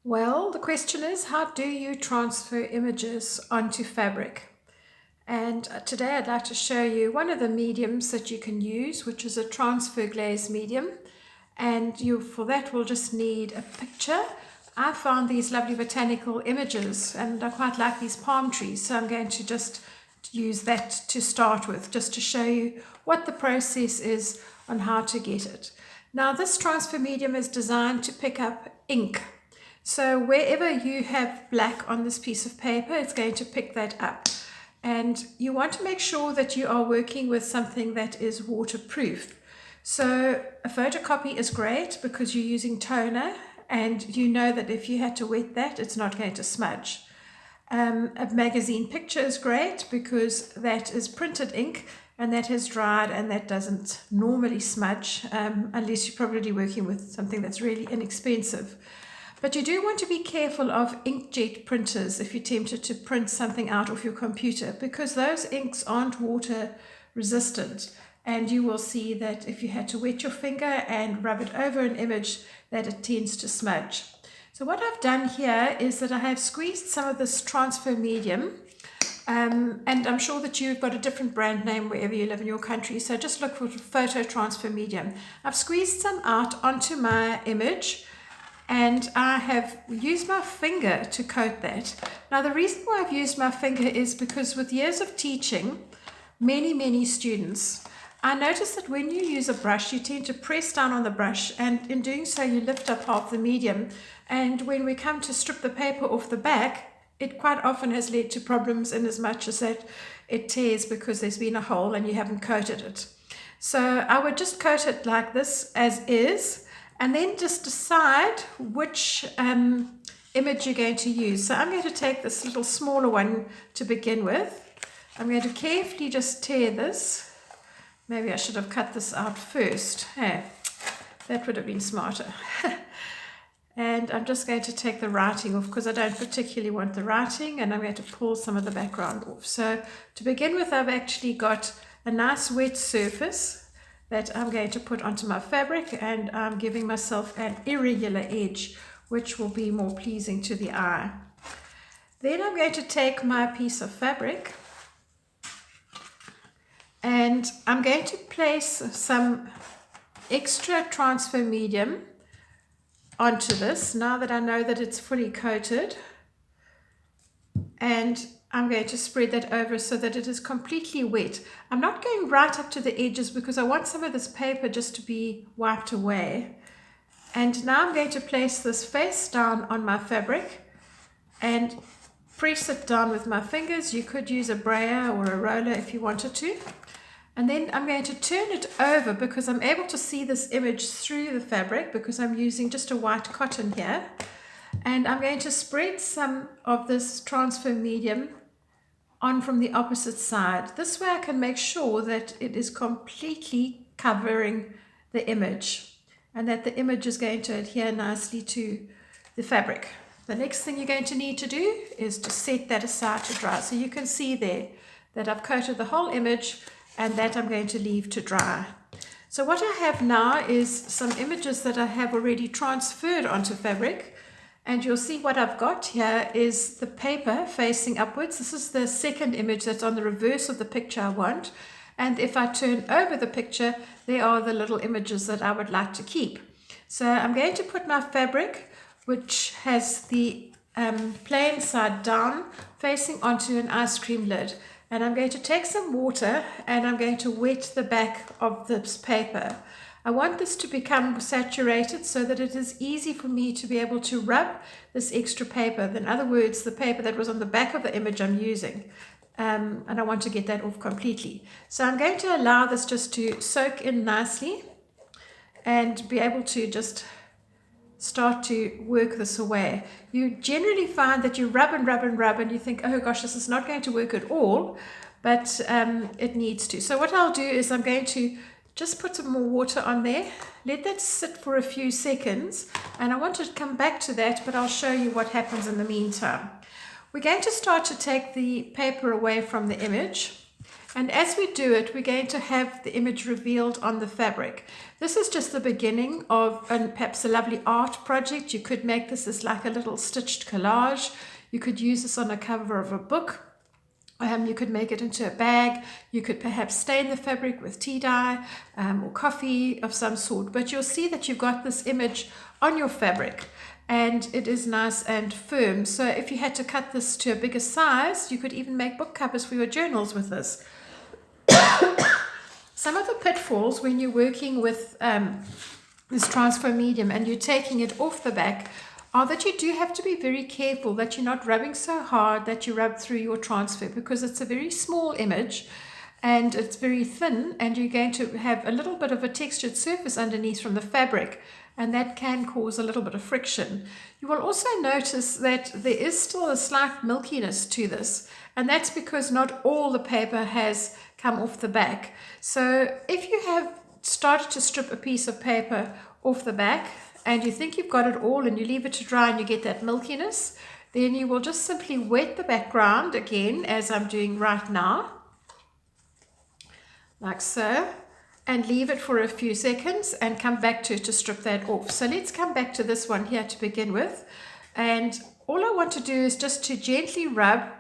Well, the question is, how do you transfer images onto fabric? And today I'd like to show you one of the mediums that you can use, which is a transfer glaze medium. And for that we'll just need a picture. I found these lovely botanical images and I quite like these palm trees, so I'm going to just use that to start with, just to show you what the process is on how to get it. Now, this transfer medium is designed to pick up ink. So wherever you have black on this piece of paper, it's going to pick that up. And you want to make sure that you are working with something that is waterproof. So a photocopy is great because you're using toner and you know that if you had to wet that, it's not going to smudge. A magazine picture is great because that is printed ink and that has dried and that doesn't normally smudge unless you're probably working with something that's really inexpensive. But you do want to be careful of inkjet printers if you're tempted to print something out of your computer, because those inks aren't water resistant, and you will see that if you had to wet your finger and rub it over an image, that it tends to smudge. So what I've done here is that I have squeezed some of this transfer medium, and I'm sure that you've got a different brand name wherever you live in your country, so just look for photo transfer medium. I've squeezed some out onto my image, and I have used my finger to coat that. Now, the reason why I've used my finger is because with years of teaching many students, I notice that when you use a brush, you tend to press down on the brush, and in doing so, you lift up half the medium. And when we come to strip the paper off the back, it quite often has led to problems in as much as that it tears because there's been a hole and you haven't coated it. So I would just coat it like this as is, and then just decide which image you're going to use. So I'm going to take this little smaller one to begin with. I'm going to carefully just tear this. Maybe I should have cut this out first. Hey, that would have been smarter. And I'm just going to take the writing off because I don't particularly want the writing, and I'm going to pull some of the background off. So to begin with, I've actually got a nice wet surface that I'm going to put onto my fabric, and I'm giving myself an irregular edge which will be more pleasing to the eye. Then I'm going to take my piece of fabric and I'm going to place some extra transfer medium onto this now that I know that it's fully coated, and I'm going to spread that over so that it is completely wet. I'm not going right up to the edges because I want some of this paper just to be wiped away. And now I'm going to place this face down on my fabric and press it down with my fingers. You could use a brayer or a roller if you wanted to. And then I'm going to turn it over because I'm able to see this image through the fabric because I'm using just a white cotton here. And I'm going to spread some of this transfer medium on from the opposite side. This way I can make sure that it is completely covering the image and that the image is going to adhere nicely to the fabric. The next thing you're going to need to do is to set that aside to dry. So you can see there that I've coated the whole image and that I'm going to leave to dry. So what I have now is some images that I have already transferred onto fabric. And you'll see what I've got here is the paper facing upwards. This is the second image that's on the reverse of the picture I want. And if I turn over the picture, there are the little images that I would like to keep. So I'm going to put my fabric, which has the plain side down, facing onto an ice cream lid. And I'm going to take some water and I'm going to wet the back of this paper. I want this to become saturated so that it is easy for me to be able to rub this extra paper. In other words, the paper that was on the back of the image I'm using. And I want to get that off completely. So I'm going to allow this just to soak in nicely and be able to just start to work this away. You generally find that you rub and you think, oh gosh, this is not going to work at all, but it needs to. So what I'll do is I'm going to just put some more water on there, let that sit for a few seconds, and I want to come back to that, but I'll show you what happens in the meantime. We're going to start to take the paper away from the image, And as we do it, we're going to have the image revealed on the fabric. This is just the beginning of perhaps a lovely art project. You could make this as like a little stitched collage. You could use this on a cover of a book. You could make it into a bag. You could perhaps stain the fabric with tea dye or coffee of some sort. But you'll see that you've got this image on your fabric and it is nice and firm. So if you had to cut this to a bigger size, you could even make book covers for your journals with this. Some of the pitfalls when you're working with this transfer medium and you're taking it off the back are that you do have to be very careful that you're not rubbing so hard that you rub through your transfer, because it's a very small image and it's very thin, and you're going to have a little bit of a textured surface underneath from the fabric, and that can cause a little bit of friction. You will also notice that there is still a slight milkiness to this, and that's because not all the paper has come off the back. So if you have started to strip a piece of paper off the back and you think you've got it all and you leave it to dry and you get that milkiness, then you will just simply wet the background again, as I'm doing right now, like so, and leave it for a few seconds and come back to it to strip that off. So let's come back to this one here to begin with, and all I want to do is just to gently rub,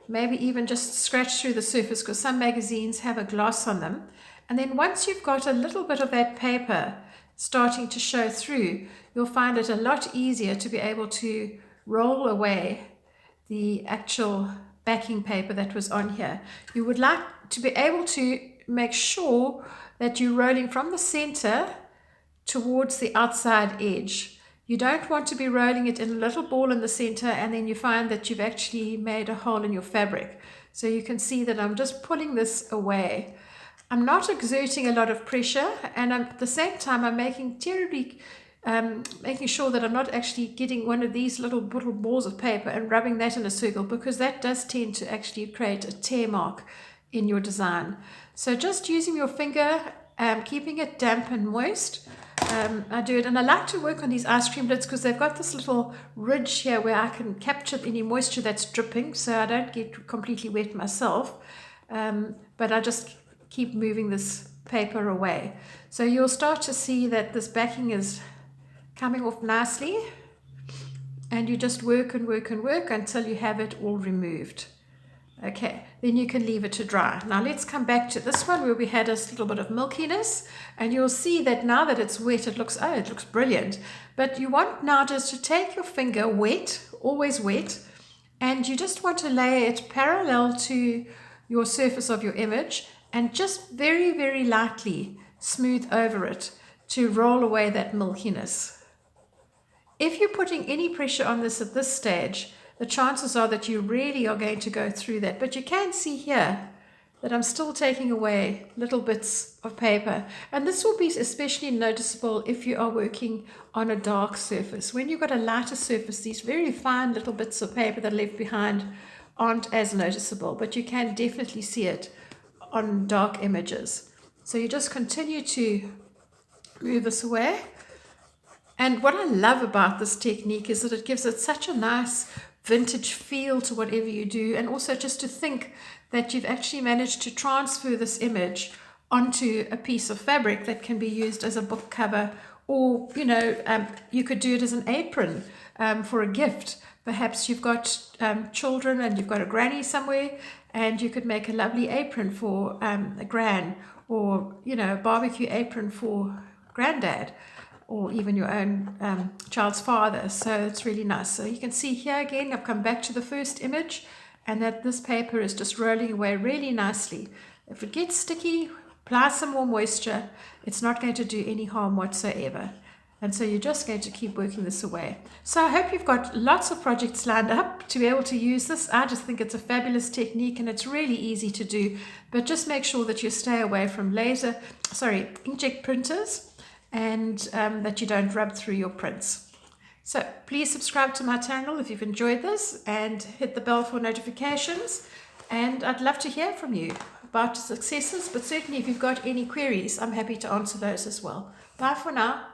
maybe even just scratch through the surface, because some magazines have a gloss on them. And then once you've got a little bit of that paper starting to show through, you'll find it a lot easier to be able to roll away the actual backing paper that was on here. You would like to be able to make sure that you're rolling from the center towards the outside edge. You don't want to be rolling it in a little ball in the center and then you find that you've actually made a hole in your fabric. So you can see that I'm just pulling this away. I'm not exerting a lot of pressure, and at the same time I'm making sure that I'm not actually getting one of these little balls of paper and rubbing that in a circle, because that does tend to actually create a tear mark in your design. So just using your finger, keeping it damp and moist, I do it. And I like to work on these ice cream lids because they've got this little ridge here where I can capture any moisture that's dripping, so I don't get completely wet myself, but I just keep moving this paper away. So you'll start to see that this backing is coming off nicely, and you just work and work and work until you have it all removed. Okay, then you can leave it to dry. Now let's come back to this one where we had a little bit of milkiness, and you'll see that now that it's wet, it looks brilliant. But you want now just to take your finger wet, always wet, and you just want to lay it parallel to your surface of your image and just very, very lightly smooth over it to roll away that milkiness. If you're putting any pressure on this at this stage, the chances are that you really are going to go through that. But you can see here that I'm still taking away little bits of paper. And this will be especially noticeable if you are working on a dark surface. When you've got a lighter surface, these very fine little bits of paper that are left behind aren't as noticeable, but you can definitely see it on dark images. So you just continue to move this away. And what I love about this technique is that it gives it such a nice vintage feel to whatever you do, and also just to think that you've actually managed to transfer this image onto a piece of fabric that can be used as a book cover, or you could do it as an apron for a gift. Perhaps you've got children and you've got a granny somewhere, and you could make a lovely apron for a gran, or a barbecue apron for granddad, or even your own child's father. So it's really nice. So you can see here again, I've come back to the first image, and that this paper is just rolling away really nicely. If it gets sticky, apply some more moisture. It's not going to do any harm whatsoever. And so you're just going to keep working this away. So I hope you've got lots of projects lined up to be able to use this. I just think it's a fabulous technique, and it's really easy to do. But just make sure that you stay away from inkjet printers, and that you don't rub through your prints. So please subscribe to my channel if you've enjoyed this, and hit the bell for notifications. And I'd love to hear from you about your successes, but certainly if you've got any queries, I'm happy to answer those as well. Bye for now.